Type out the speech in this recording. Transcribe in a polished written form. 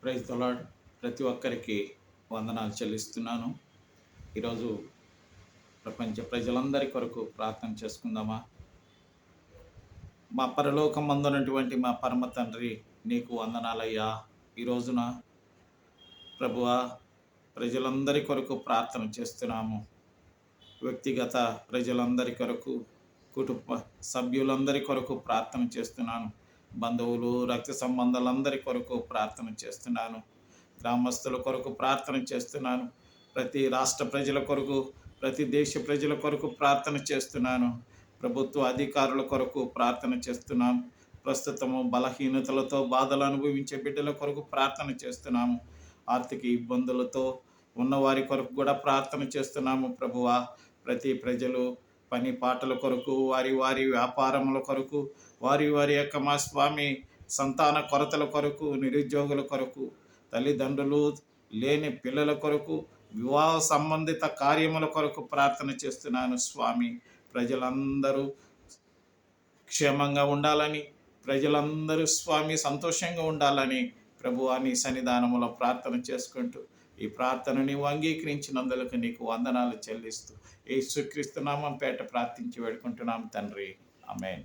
Praise the lord. ప్రతి ఒక్కరికి వందనాలు చెల్లిస్తున్నాను. ఈరోజు ప్రపంచ ప్రజలందరి కొరకు ప్రార్థన చేసుకుందామా? మా పరలోకమందున్నటువంటి మా పరమ తండ్రి, నీకు వందనాలయ్యా. ఈ రోజున ప్రభువా, ప్రజలందరి కొరకు ప్రార్థన చేస్తున్నాము. వ్యక్తిగత ప్రజలందరి కొరకు, కుటుంబ సభ్యులందరి కొరకు ప్రార్థన చేస్తున్నాను. బంధువులు, రక్త సంబంధాలందరి కొరకు ప్రార్థన చేస్తున్నాను. గ్రామస్తుల కొరకు ప్రార్థన చేస్తున్నాను. ప్రతి రాష్ట్ర ప్రజల కొరకు, ప్రతి దేశ ప్రజల కొరకు ప్రార్థన చేస్తున్నాను. ప్రభుత్వ అధికారుల కొరకు ప్రార్థన చేస్తున్నాము. ప్రస్తుతము బలహీనతలతో బాధలు అనుభవించే బిడ్డల కొరకు ప్రార్థన చేస్తున్నాము. ఆర్థిక ఇబ్బందులతో ఉన్నవారి కొరకు కూడా ప్రార్థన చేస్తున్నాము. ప్రభువా, ప్రతి ప్రజలు పని పాటల కొరకు, వారి వారి వ్యాపారముల కొరకు, వారి వారి యొక్క మా స్వామి సంతాన కొరతల కొరకు, నిరుద్యోగుల కొరకు, తల్లిదండ్రులు లేని పిల్లల కొరకు, వివాహ సంబంధిత కార్యముల కొరకు ప్రార్థన చేస్తున్నాను. స్వామి, ప్రజలందరూ క్షేమంగా ఉండాలని, ప్రజలందరూ స్వామి సంతోషంగా ఉండాలని ప్రభువా నీ సన్నిధానములో ప్రార్థన చేసుకుంటూ ఈ ప్రార్థన నీవు అంగీకరించినందులకు నీకు వందనాలు చెల్లిస్తూ యేసుక్రీస్తు నామం పేట ప్రార్థించి వేడుకుంటున్నాం తండ్రి. ఆమేన్.